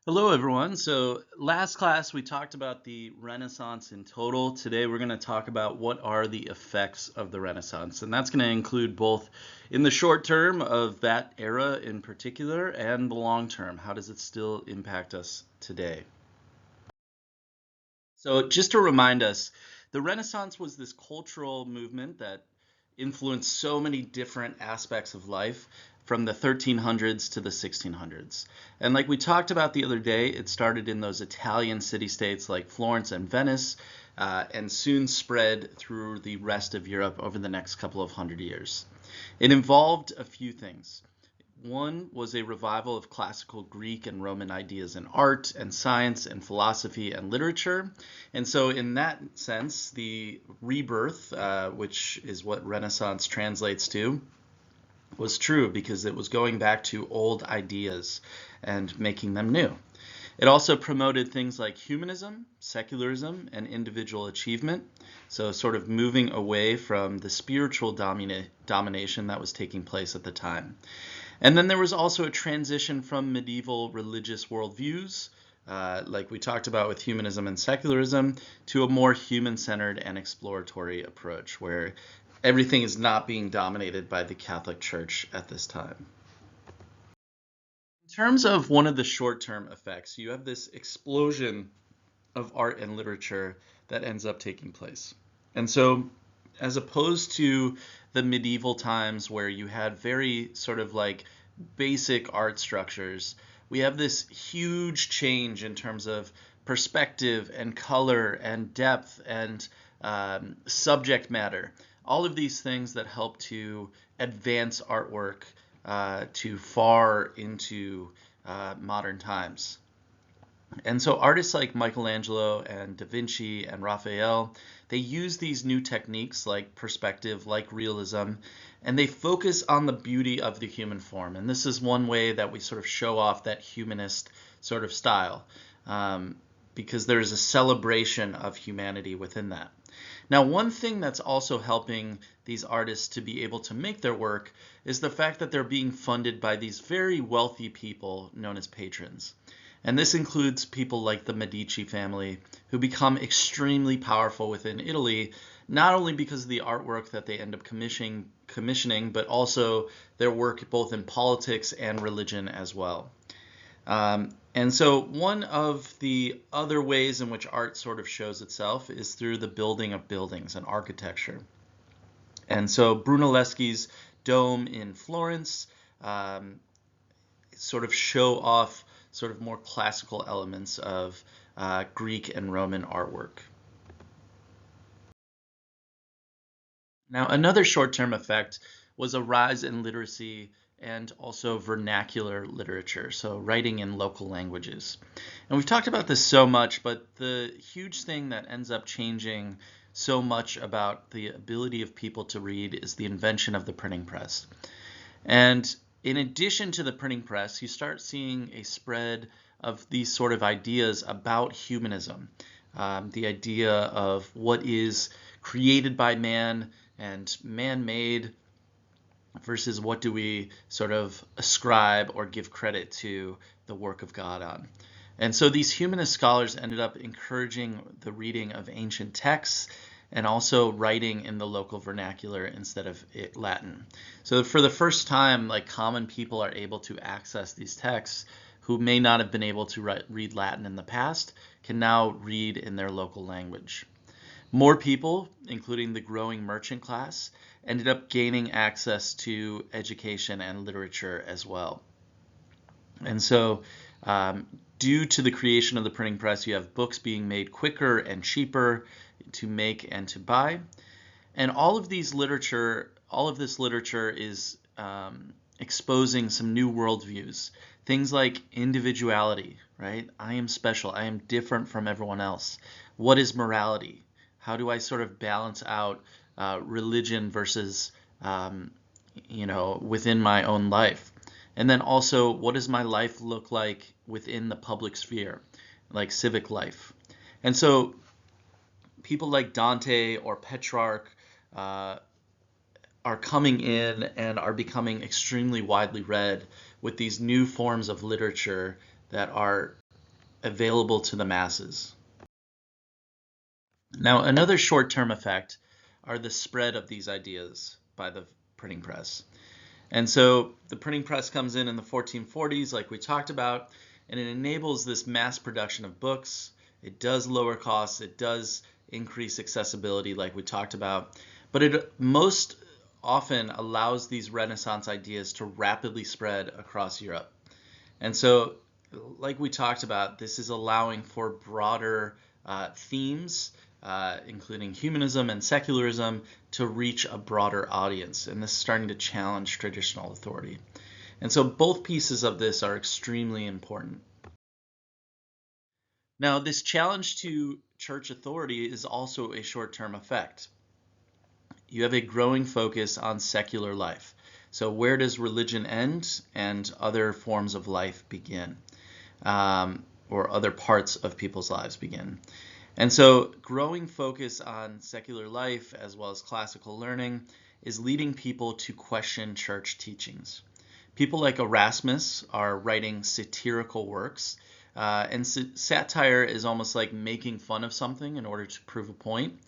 Hello, everyone. So, last class we talked about the Renaissance in total. Today we're going to talk about what are the effects of the Renaissance. And that's going to include both in the short term of that era in particular and the long term. How does it still impact us today? So, just to remind us, the Renaissance was this cultural movement that influenced so many different aspects of life from the 1300s to the 1600s. And like we talked about the other day, it started in those Italian city-states like Florence and Venice, and soon spread through the rest of Europe over the next couple of hundred years. It involved a few things. One was a revival of classical Greek and Roman ideas in art and science and philosophy and literature. And so, in that sense, the rebirth, which is what Renaissance translates to, was true because it was going back to old ideas and making them new. It also promoted things like humanism, secularism, and individual achievement, so sort of moving away from the spiritual domination that was taking place at the time. And then there was also a transition from medieval religious worldviews, like we talked about with humanism and secularism, to a more human-centered and exploratory approach where everything is not being dominated by the Catholic Church at this time. In terms of one of the short-term effects, you have this explosion of art and literature that ends up taking place. And so, as opposed to the medieval times where you had very sort of like basic art structures, we have this huge change in terms of perspective and color and depth and subject matter. All of these things that help to advance artwork to far into modern times. And so artists like Michelangelo and Da Vinci and Raphael, they use these new techniques like perspective, like realism, and they focus on the beauty of the human form. And this is one way that we sort of show off that humanist sort of style, because there is a celebration of humanity within that. Now, one thing that's also helping these artists to be able to make their work is the fact that they're being funded by these very wealthy people known as patrons. And this includes people like the Medici family, who become extremely powerful within Italy, not only because of the artwork that they end up commissioning, but also their work both in politics and religion as well. And so one of the other ways in which art sort of shows itself is through the building of buildings and architecture. And so Brunelleschi's dome in Florence sort of show off sort of more classical elements of Greek and Roman artwork. Now, another short-term effect was a rise in literacy and also vernacular literature, so writing in local languages. And we've talked about this so much, but the huge thing that ends up changing so much about the ability of people to read is the invention of the printing press. And in addition to the printing press, you start seeing a spread of these sort of ideas about humanism, the idea of what is created by man and man-made versus what do we sort of ascribe or give credit to the work of God on. And so these humanist scholars ended up encouraging the reading of ancient texts and also writing in the local vernacular instead of Latin. So for the first time, like common people are able to access these texts who may not have been able to read Latin in the past can now read in their local language. More people, including the growing merchant class, ended up gaining access to education and literature as well. And so, due to the creation of the printing press, you have books being made quicker and cheaper to make and to buy. And all of this literature is exposing some new worldviews. Things like individuality, right? I am special. I am different from everyone else. What is morality? How do I sort of balance out religion versus, within my own life? And then also, what does my life look like within the public sphere, like civic life? And so people like Dante or Petrarch are coming in and are becoming extremely widely read with these new forms of literature that are available to the masses. Now, another short-term effect are the spread of these ideas by the printing press. And so the printing press comes in the 1440s, like we talked about, and it enables this mass production of books. It does lower costs. It does increase accessibility, like we talked about. But it most often allows these Renaissance ideas to rapidly spread across Europe. And so, like we talked about, this is allowing for broader themes, including humanism and secularism, to reach a broader audience. And this is starting to challenge traditional authority. And so both pieces of this are extremely important. Now, this challenge to church authority is also a short-term effect. You have a growing focus on secular life. So where does religion end and other forms of life begin? Or other parts of people's lives begin. And so growing focus on secular life as well as classical learning is leading people to question church teachings. People like Erasmus are writing satirical works, and satire is almost like making fun of something in order to prove a point.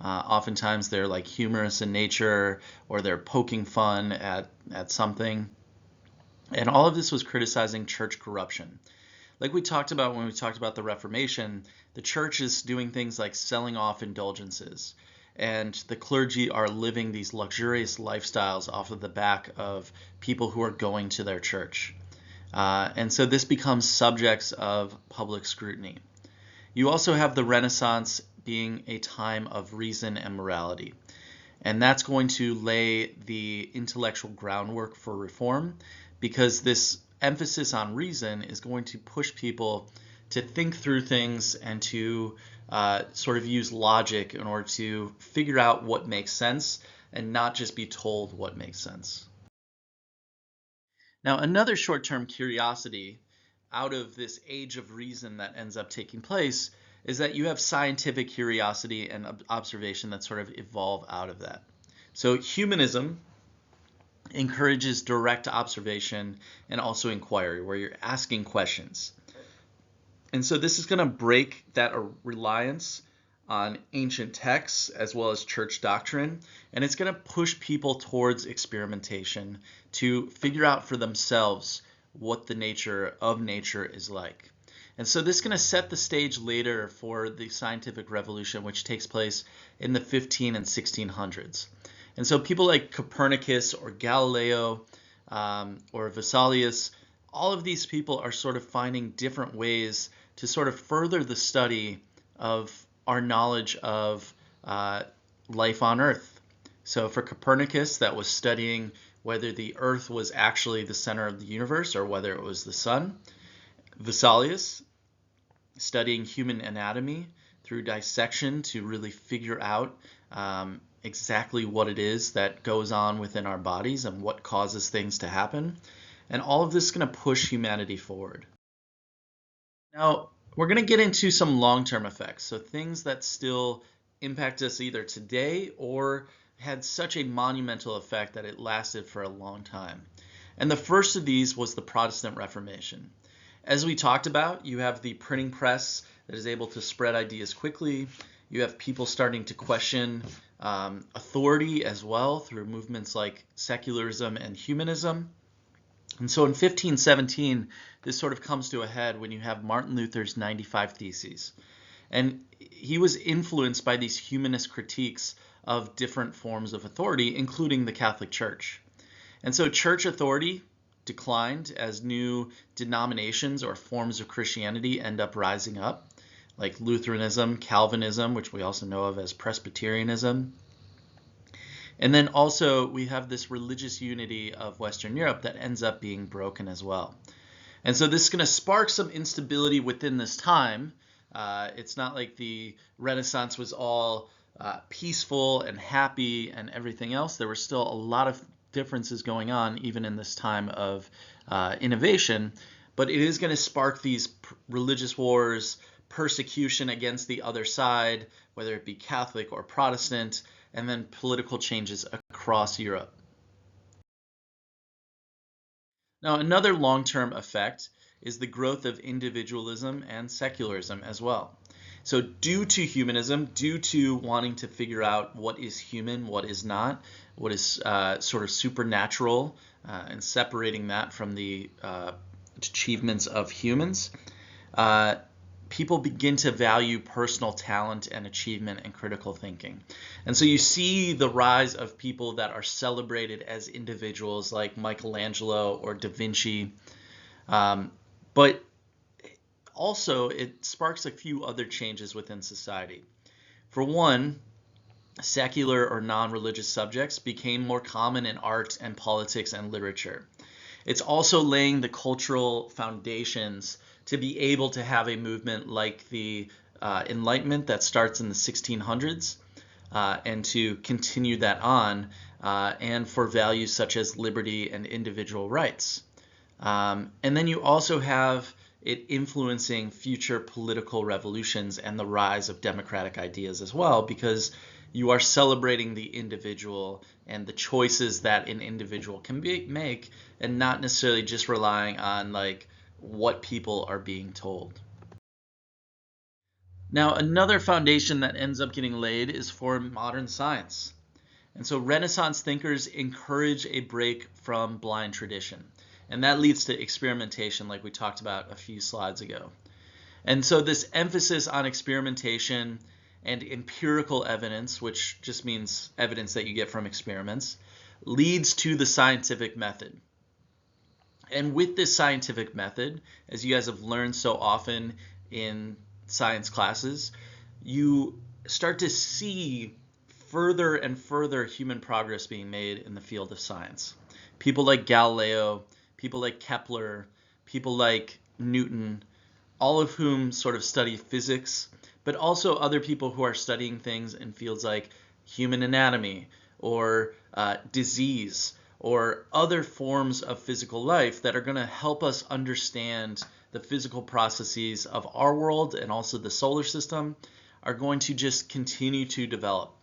Oftentimes they're like humorous in nature, or they're poking fun at something. And all of this was criticizing church corruption. Like we talked about when we talked about the Reformation, the church is doing things like selling off indulgences, and the clergy are living these luxurious lifestyles off of the back of people who are going to their church. And so this becomes subjects of public scrutiny. You also have the Renaissance being a time of reason and morality. And that's going to lay the intellectual groundwork for reform, because this emphasis on reason is going to push people to think through things and to sort of use logic in order to figure out what makes sense and not just be told what makes sense. Now, another short-term curiosity out of this age of reason that ends up taking place is that you have scientific curiosity and observation that sort of evolve out of that. So humanism encourages direct observation and also inquiry, where you're asking questions. And so this is going to break that reliance on ancient texts as well as church doctrine, and it's going to push people towards experimentation to figure out for themselves what the nature of nature is like. And so this is going to set the stage later for the scientific revolution, which takes place in the 15 and 1600s. And so people like Copernicus or Galileo or Vesalius, all of these people are sort of finding different ways to sort of further the study of our knowledge of life on Earth. So for Copernicus, that was studying whether the Earth was actually the center of the universe or whether it was the sun. Vesalius, studying human anatomy through dissection to really figure out exactly what it is that goes on within our bodies and what causes things to happen. And all of this is going to push humanity forward. Now, we're going to get into some long-term effects, so things that still impact us either today or had such a monumental effect that it lasted for a long time. And the first of these was the Protestant Reformation. As we talked about, you have the printing press that is able to spread ideas quickly. You have people starting to question authority as well through movements like secularism and humanism. And so in 1517, this sort of comes to a head when you have Martin Luther's 95 Theses. And he was influenced by these humanist critiques of different forms of authority, including the Catholic Church. And so church authority declined as new denominations or forms of Christianity end up rising up, like Lutheranism, Calvinism, which we also know of as Presbyterianism. And then also we have this religious unity of Western Europe that ends up being broken as well. And so this is going to spark some instability within this time. It's not like the Renaissance was all peaceful and happy and everything else. There were still a lot of differences going on even in this time of innovation. But it is going to spark these religious wars, persecution against the other side, whether it be Catholic or Protestant, and then political changes across Europe. Now, another long-term effect is the growth of individualism and secularism as well. So due to humanism, due to wanting to figure out what is human, what is not, what is sort of supernatural, and separating that from the achievements of humans, people begin to value personal talent and achievement and critical thinking. And so you see the rise of people that are celebrated as individuals like Michelangelo or Da Vinci. But also, it sparks a few other changes within society. For one, secular or non-religious subjects became more common in art and politics and literature. It's also laying the cultural foundations to be able to have a movement like the Enlightenment that starts in the 1600s and to continue that on, and for values such as liberty and individual rights. And then you also have it influencing future political revolutions and the rise of democratic ideas as well, because you are celebrating the individual and the choices that an individual can make, and not necessarily just relying on like what people are being told. Now, another foundation that ends up getting laid is for modern science. And so Renaissance thinkers encourage a break from blind tradition. And that leads to experimentation, like we talked about a few slides ago. And so this emphasis on experimentation and empirical evidence, which just means evidence that you get from experiments, leads to the scientific method. And with this scientific method, as you guys have learned so often in science classes, you start to see further and further human progress being made in the field of science. People like Galileo, people like Kepler, people like Newton, all of whom sort of study physics, but also other people who are studying things in fields like human anatomy or disease or other forms of physical life that are going to help us understand the physical processes of our world and also the solar system, are going to just continue to develop.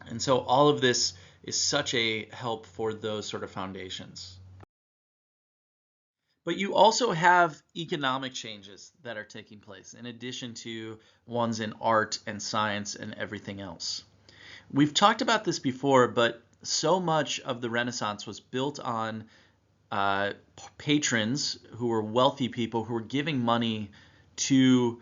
And so all of this is such a help for those sort of foundations. But you also have economic changes that are taking place in addition to ones in art and science and everything else. We've talked about this before, but so much of the Renaissance was built on patrons who were wealthy people who were giving money to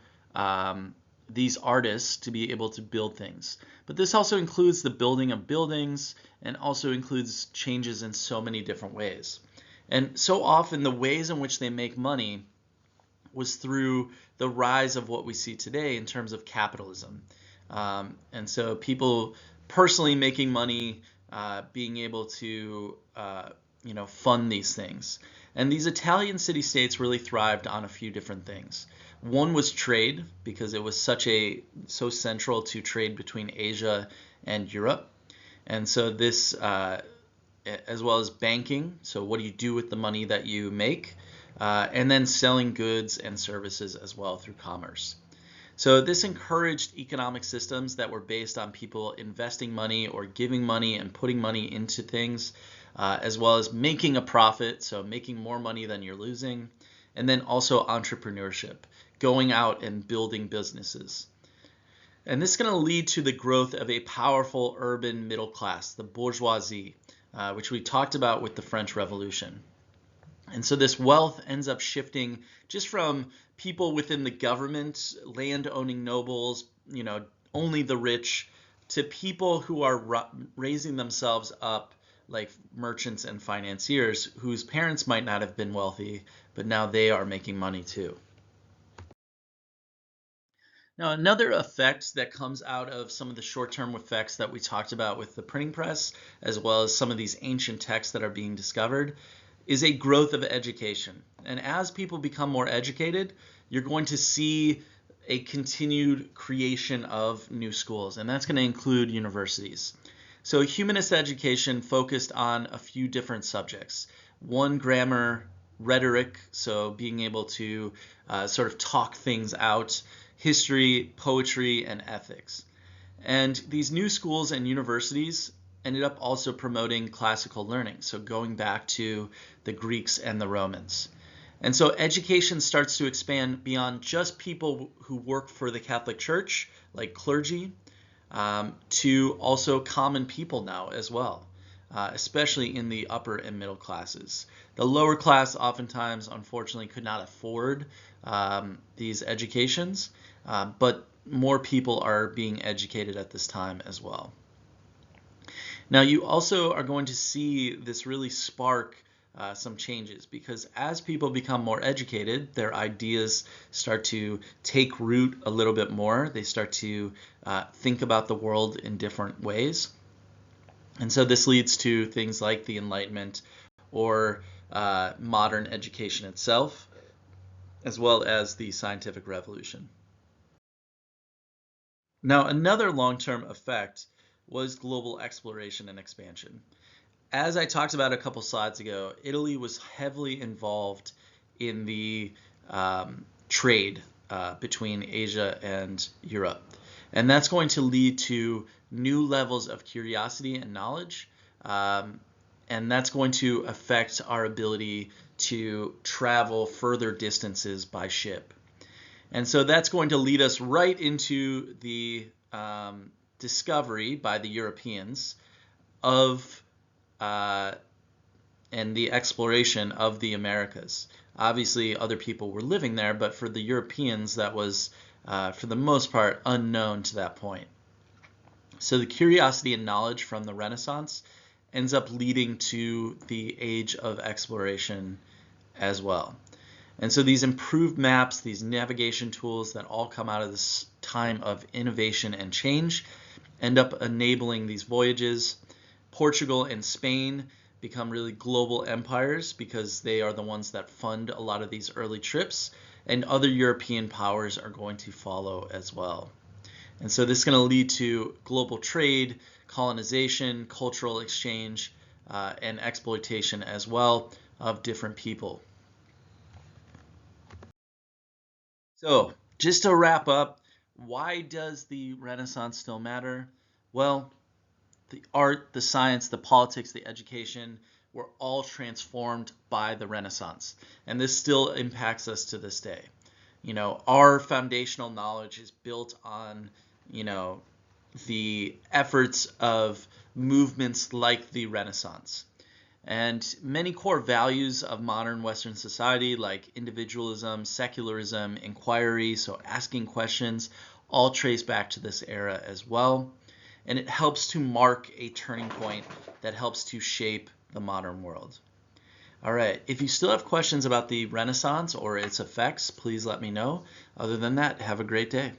these artists to be able to build things. But this also includes the building of buildings and also includes changes in so many different ways. And so often the ways in which they make money was through the rise of what we see today in terms of capitalism. And so people personally making money, being able to fund these things. And these Italian city-states really thrived on a few different things. One was trade, because it was so central to trade between Asia and Europe. And so this, as well as banking, so what do you do with the money that you make, and then selling goods and services as well through commerce. So this encouraged economic systems that were based on people investing money or giving money and putting money into things, as well as making a profit, so making more money than you're losing, and then also entrepreneurship, going out and building businesses. And this is going to lead to the growth of a powerful urban middle class, the bourgeoisie, which we talked about with the French Revolution. And so this wealth ends up shifting just from people within the government, land-owning nobles, only the rich, to people who are raising themselves up like merchants and financiers whose parents might not have been wealthy, but now they are making money too. Now, another effect that comes out of some of the short-term effects that we talked about with the printing press, as well as some of these ancient texts that are being discovered, is a growth of education. And as people become more educated, you're going to see a continued creation of new schools, and that's going to include universities. So humanist education focused on a few different subjects. One, grammar, rhetoric, so being able to sort of talk things out, history, poetry, and ethics. And these new schools and universities ended up also promoting classical learning, so going back to the Greeks and the Romans. And so education starts to expand beyond just people who work for the Catholic Church, like clergy, to also common people now as well, especially in the upper and middle classes. The lower class oftentimes, unfortunately, could not afford these educations, but more people are being educated at this time as well. Now, you also are going to see this really spark some changes, because as people become more educated, their ideas start to take root a little bit more. They start to think about the world in different ways. And so this leads to things like the Enlightenment or modern education itself, as well as the scientific revolution. Now, another long-term effect was global exploration and expansion. As I talked about a couple slides ago, Italy was heavily involved in the trade between Asia and Europe. And that's going to lead to new levels of curiosity and knowledge. And that's going to affect our ability to travel further distances by ship. And so that's going to lead us right into the discovery by the Europeans of and the exploration of the Americas. Obviously, other people were living there, but for the Europeans, that was, for the most part, unknown to that point. So the curiosity and knowledge from the Renaissance ends up leading to the age of exploration as well. And so these improved maps, these navigation tools that all come out of this time of innovation and change end up enabling these voyages. Portugal and Spain become really global empires because they are the ones that fund a lot of these early trips, and other European powers are going to follow as well. And so this is going to lead to global trade, colonization, cultural exchange, and exploitation as well of different people. So just to wrap up, why does the Renaissance still matter? Well, the art, the science, the politics, the education were all transformed by the Renaissance. And this still impacts us to this day. You know, our foundational knowledge is built on, you know, the efforts of movements like the Renaissance. And many core values of modern Western society, like individualism, secularism, inquiry, so asking questions, all trace back to this era as well. And it helps to mark a turning point that helps to shape the modern world. All right, if you still have questions about the Renaissance or its effects, please let me know. Other than that, have a great day.